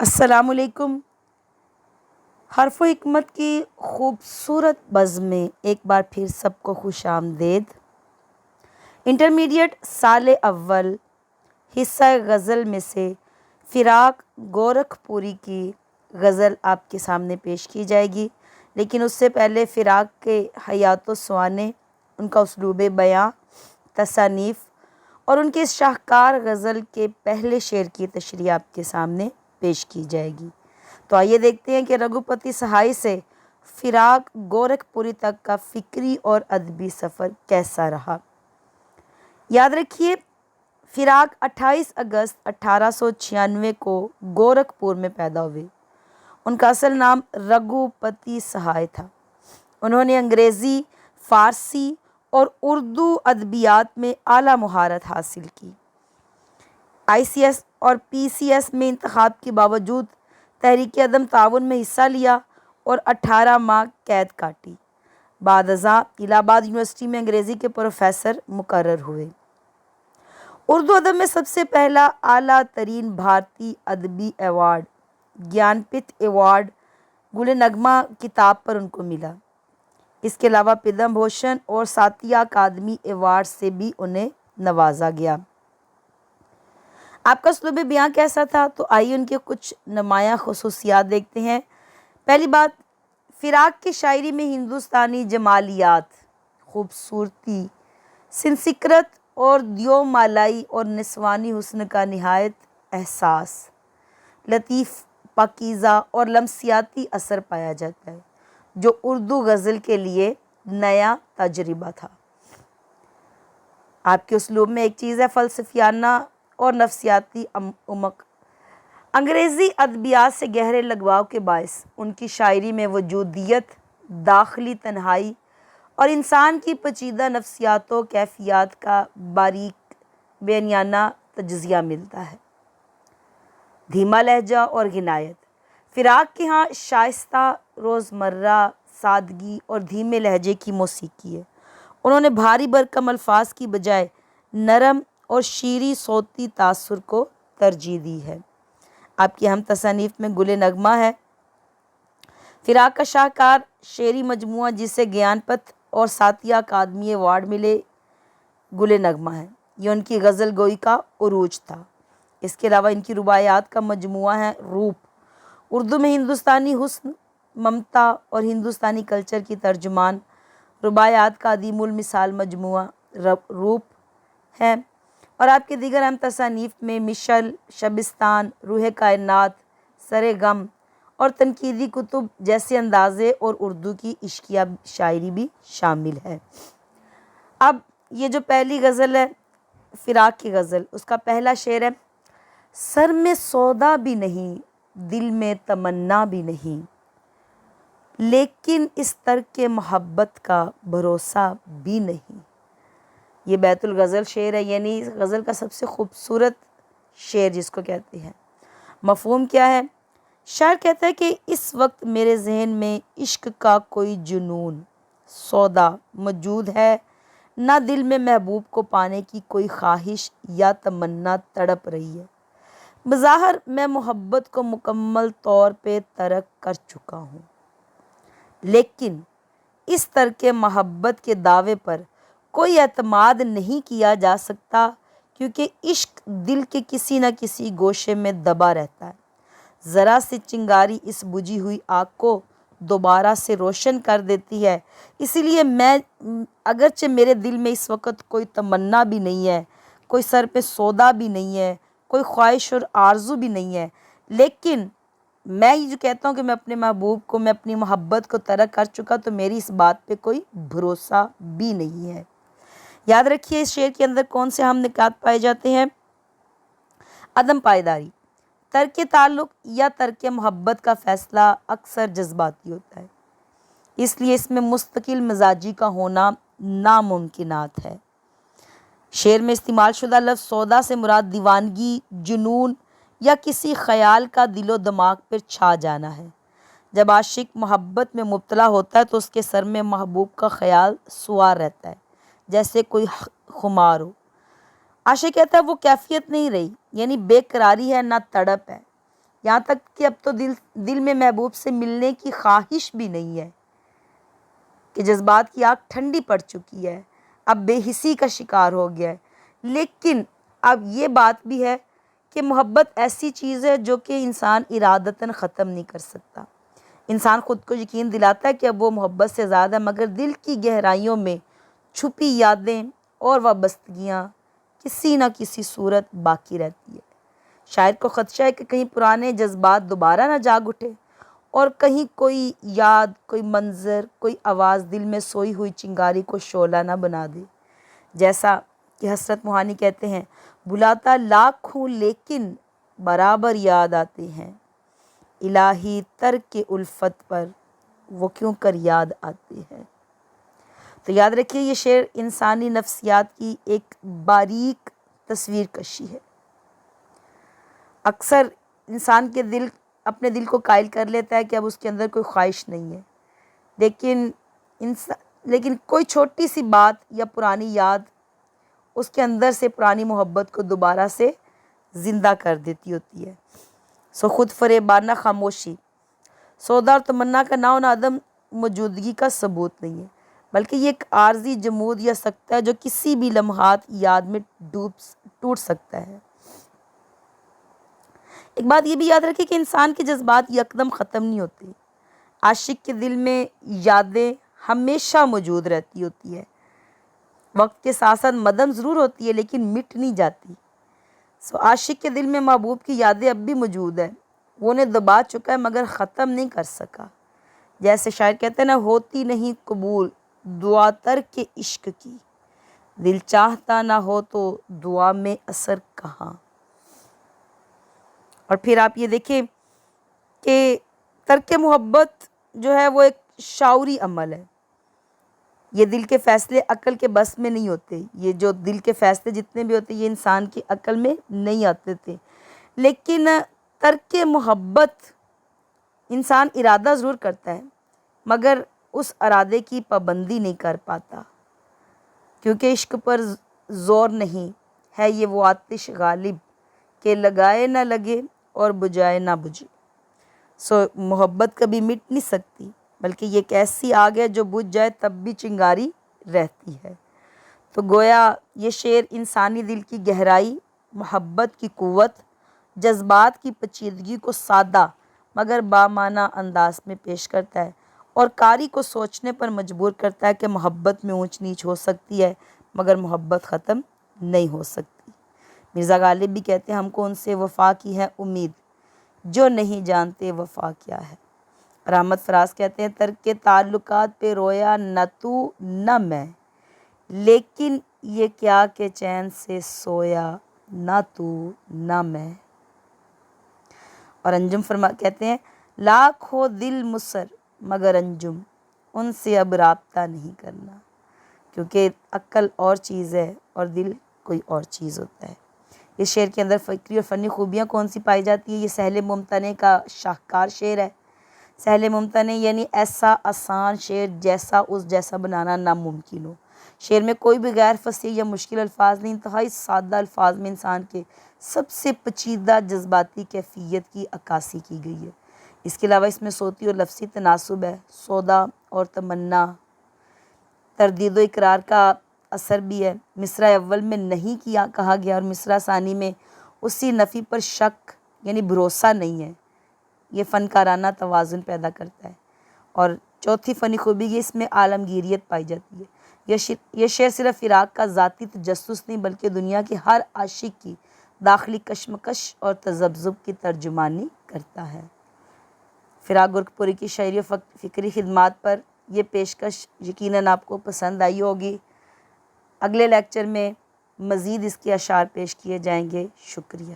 السلام علیکم۔ حرف و حکمت کی خوبصورت بزم میں ایک بار پھر سب کو خوش آمدید۔ انٹرمیڈیٹ سال اول حصہ غزل میں سے فراق گورکھ پوری کی غزل آپ کے سامنے پیش کی جائے گی، لیکن اس سے پہلے فراق کے حیات و سوانے، ان کا اسلوب بیاں، تصانیف اور ان کے اس شاہکار غزل کے پہلے شعر کی تشریح آپ کے سامنے پیش کی جائے گی۔ تو آئیے دیکھتے ہیں کہ رگھوپتی سہائی سے فراق گورکھ پوری تک کا فکری اور ادبی سفر کیسا رہا۔ یاد رکھیے، فراق 28 اگست 1896 کو گورکھ پور میں پیدا ہوئے۔ ان کا اصل نام رگھوپتی سہائی تھا۔ انہوں نے انگریزی، فارسی اور اردو ادبیات میں اعلیٰ مہارت حاصل کی۔ ICS اور PCS میں انتخاب کے باوجود تحریک عدم تعاون میں حصہ لیا اور 18 ماہ قید کاٹی۔ بعد ازاں الہ آباد یونیورسٹی میں انگریزی کے پروفیسر مقرر ہوئے۔ اردو ادب میں سب سے پہلا اعلیٰ ترین بھارتی ادبی ایوارڈ گیان پت ایوارڈ گل نغمہ کتاب پر ان کو ملا۔ اس کے علاوہ پدم بھوشن اور ساتیہ اکادمی ایوارڈ سے بھی انہیں نوازا گیا۔ آپ کا اسلوب بیاں کیسا تھا؟ تو آئیے ان کے کچھ نمایاں خصوصیات دیکھتے ہیں۔ پہلی بات، فراق کی شاعری میں ہندوستانی جمالیات، خوبصورتی، سنسکرت اور دیو مالائی اور نسوانی حسن کا نہایت احساس، لطیف، پاکیزہ اور لمسیاتی اثر پایا جاتا ہے، جو اردو غزل کے لیے نیا تجربہ تھا۔ آپ کے اسلوب میں ایک چیز ہے فلسفیانہ اور نفسیاتی عمق۔ انگریزی ادبیات سے گہرے لگاؤ کے باعث ان کی شاعری میں وجودیت، داخلی تنہائی اور انسان کی پیچیدہ نفسیات و کیفیات کا باریک بیانیانہ تجزیہ ملتا ہے۔ دھیما لہجہ اور غنایت، فراق کے ہاں شائستہ روزمرہ سادگی اور دھیمے لہجے کی موسیقی ہے۔ انہوں نے بھاری بھرکم الفاظ کی بجائے نرم اور شیریں صوتی تاثر کو ترجیح دی ہے۔ آپ کی اہم تصانیف میں گل نغمہ ہے۔ فراق کا شاہکار شعری مجموعہ جسے گیان پت اور ساتیہ اکادمی ایوارڈ ملے، گل نغمہ ہے۔ یہ ان کی غزل گوئی کا عروج تھا۔ اس کے علاوہ ان کی رباعیات کا مجموعہ ہے روپ، اردو میں ہندوستانی حسن، ممتا اور ہندوستانی کلچر کی ترجمان۔ رباعیات کا عدیم المثال مجموعہ روپ ہے۔ اور آپ کے دیگر اہم تصانیف میں مشل، شبستان، روح کائنات، سر غم اور تنقیدی کتب جیسے اندازے اور اردو کی عشقیہ شاعری بھی شامل ہے۔ اب یہ جو پہلی غزل ہے فراق کی غزل، اس کا پہلا شعر ہے: سر میں سودا بھی نہیں، دل میں تمنا بھی نہیں، لیکن اس ترک محبت کا بھروسہ بھی نہیں۔ یہ بیت الغزل شعر ہے، یعنی غزل کا سب سے خوبصورت شعر جس کو کہتے ہیں۔ مفہوم کیا ہے؟ شاعر کہتا ہے کہ اس وقت میرے ذہن میں عشق کا کوئی جنون، سودا موجود ہے، نہ دل میں محبوب کو پانے کی کوئی خواہش یا تمنا تڑپ رہی ہے۔ بظاہر میں محبت کو مکمل طور پہ ترک کر چکا ہوں، لیکن اس ترک محبت کے دعوے پر کوئی اعتماد نہیں کیا جا سکتا، کیونکہ عشق دل کے کسی نہ کسی گوشے میں دبا رہتا ہے۔ ذرا سی چنگاری اس بجھی ہوئی آگ کو دوبارہ سے روشن کر دیتی ہے۔ اسی لیے اگرچہ میرے دل میں اس وقت کوئی تمنا بھی نہیں ہے، کوئی سر پہ سودا بھی نہیں ہے، کوئی خواہش اور آرزو بھی نہیں ہے، لیکن میں یہ جو کہتا ہوں کہ میں اپنے محبوب کو، میں اپنی محبت کو ترک کر چکا، تو میری اس بات پہ کوئی بھروسہ بھی نہیں ہے۔ یاد رکھیے، اس شعر کے اندر کون سے اہم نکات پائے جاتے ہیں؟ عدم پائیداری، ترک تعلق یا ترک محبت کا فیصلہ اکثر جذباتی ہوتا ہے، اس لیے اس میں مستقل مزاجی کا ہونا ناممکنات ہے۔ شعر میں استعمال شدہ لفظ سودا سے مراد دیوانگی، جنون یا کسی خیال کا دل و دماغ پر چھا جانا ہے۔ جب عاشق محبت میں مبتلا ہوتا ہے تو اس کے سر میں محبوب کا خیال سوار رہتا ہے، جیسے کوئی خمار ہو۔ عاشق کہتا ہے وہ کیفیت نہیں رہی، یعنی بے قراری ہے، نہ تڑپ ہے۔ یہاں تک کہ اب تو دل میں محبوب سے ملنے کی خواہش بھی نہیں ہے، کہ جذبات کی آگ ٹھنڈی پڑ چکی ہے، اب بے حسی کا شکار ہو گیا ہے۔ لیکن اب یہ بات بھی ہے کہ محبت ایسی چیز ہے جو کہ انسان ارادتاً ختم نہیں کر سکتا۔ انسان خود کو یقین دلاتا ہے کہ اب وہ محبت سے زیادہ، مگر دل کی گہرائیوں میں چھپی یادیں اور وابستگیاں کسی نہ کسی صورت باقی رہتی ہے۔ شاعر کو خدشہ ہے کہ کہیں پرانے جذبات دوبارہ نہ جاگ اٹھے، اور کہیں کوئی یاد، کوئی منظر، کوئی آواز دل میں سوئی ہوئی چنگاری کو شعلہ نہ بنا دے۔ جیسا کہ حسرت موہانی کہتے ہیں، بلاتا لاکھ ہوں لیکن برابر یاد آتے ہیں، الہی ترک الفت پر وہ کیوں کر یاد آتے ہیں۔ تو یاد رکھیے، یہ شعر انسانی نفسیات کی ایک باریک تصویر کشی ہے۔ اکثر انسان کے دل اپنے دل کو قائل کر لیتا ہے کہ اب اس کے اندر کوئی خواہش نہیں ہے، لیکن کوئی چھوٹی سی بات یا پرانی یاد اس کے اندر سے پرانی محبت کو دوبارہ سے زندہ کر دیتی ہوتی ہے۔ سو خود فریبانہ خاموشی، سودا اور تمنا کا نام و عدم موجودگی کا ثبوت نہیں ہے، بلکہ یہ ایک عارضی جمود یا سکتہ ہے جو کسی بھی لمحات یاد میں ٹوٹ سکتا ہے۔ ایک بات یہ بھی یاد رکھیں کہ انسان کے جذبات یکدم ختم نہیں ہوتے۔ عاشق کے دل میں یادیں ہمیشہ موجود رہتی ہوتی ہے، وقت کے ساتھ ساتھ مدم ضرور ہوتی ہے لیکن مٹ نہیں جاتی۔ عاشق کے دل میں محبوب کی یادیں اب بھی موجود ہیں، وہ انہیں دبا چکا ہے مگر ختم نہیں کر سکا۔ جیسے شاعر کہتے ہیں نا، ہوتی نہیں قبول دعا ترک عشق کی، دل چاہتا نہ ہو تو دعا میں اثر کہاں۔ اور پھر آپ یہ دیکھیں کہ ترک محبت جو ہے وہ ایک شعوری عمل ہے۔ یہ دل کے فیصلے عقل کے بس میں نہیں ہوتے، یہ جو دل کے فیصلے جتنے بھی ہوتے یہ انسان کی عقل میں نہیں آتے تھے، لیکن ترک محبت انسان ارادہ ضرور کرتا ہے مگر اس ارادے کی پابندی نہیں کر پاتا، کیونکہ عشق پر زور نہیں ہے یہ وہ آتش غالب کہ لگائے نہ لگے اور بجھائے نہ بجھے۔ محبت کبھی مٹ نہیں سکتی، بلکہ یہ ایک ایسی آگ ہے جو بجھ جائے تب بھی چنگاری رہتی ہے۔ تو گویا یہ شعر انسانی دل کی گہرائی، محبت کی قوت، جذبات کی پیچیدگی کو سادہ مگر بامعنی انداز میں پیش کرتا ہے، اور قاری کو سوچنے پر مجبور کرتا ہے کہ محبت میں اونچ نیچ ہو سکتی ہے مگر محبت ختم نہیں ہو سکتی۔ مرزا غالب بھی کہتے ہیں، ہم کو ان سے وفا کی ہے امید جو نہیں جانتے وفا کیا ہے۔ اور احمد فراز کہتے ہیں، ترک تعلقات پہ رویا نہ تو نہ میں، لیکن یہ کیا کہ چین سے سویا نہ تو نہ میں۔ اور انجم کہتے ہیں، لاکھ ہو دل مصر مگر انجم ان سے اب رابطہ نہیں کرنا، کیونکہ عقل اور چیز ہے اور دل کوئی اور چیز ہوتا ہے۔ اس شعر کے اندر فکری اور فنی خوبیاں کون سی پائی جاتی ہیں؟ یہ سہل ممتنع کا شاہکار شعر ہے۔ سہل ممتنع یعنی ایسا آسان شعر جیسا اس جیسا بنانا ناممکن ہو۔ شعر میں کوئی بھی غیر فصیح یا مشکل الفاظ نہیں، انتہائی سادہ الفاظ میں انسان کے سب سے پیچیدہ جذباتی کیفیت کی عکاسی کی گئی ہے۔ اس کے علاوہ اس میں صوتی اور لفظی تناسب ہے، سودا اور تمنا، تردید و اقرار کا اثر بھی ہے۔ مصرع اول میں نہیں کہا گیا اور مصرع ثانی میں اسی نفی پر شک یعنی بھروسہ نہیں ہے، یہ فنکارانہ توازن پیدا کرتا ہے۔ اور چوتھی فنی خوبی یہ اس میں عالمگیریت پائی جاتی ہے۔ یہ شعر صرف فراق کا ذاتی تجسس نہیں بلکہ دنیا کے ہر عاشق کی داخلی کشمکش اور تذبذب کی ترجمانی کرتا ہے۔ فراق گورکھپوری کی شاعری و فکری خدمات پر یہ پیشکش یقیناً آپ کو پسند آئی ہوگی۔ اگلے لیکچر میں مزید اس کے اشعار پیش کیے جائیں گے۔ شکریہ۔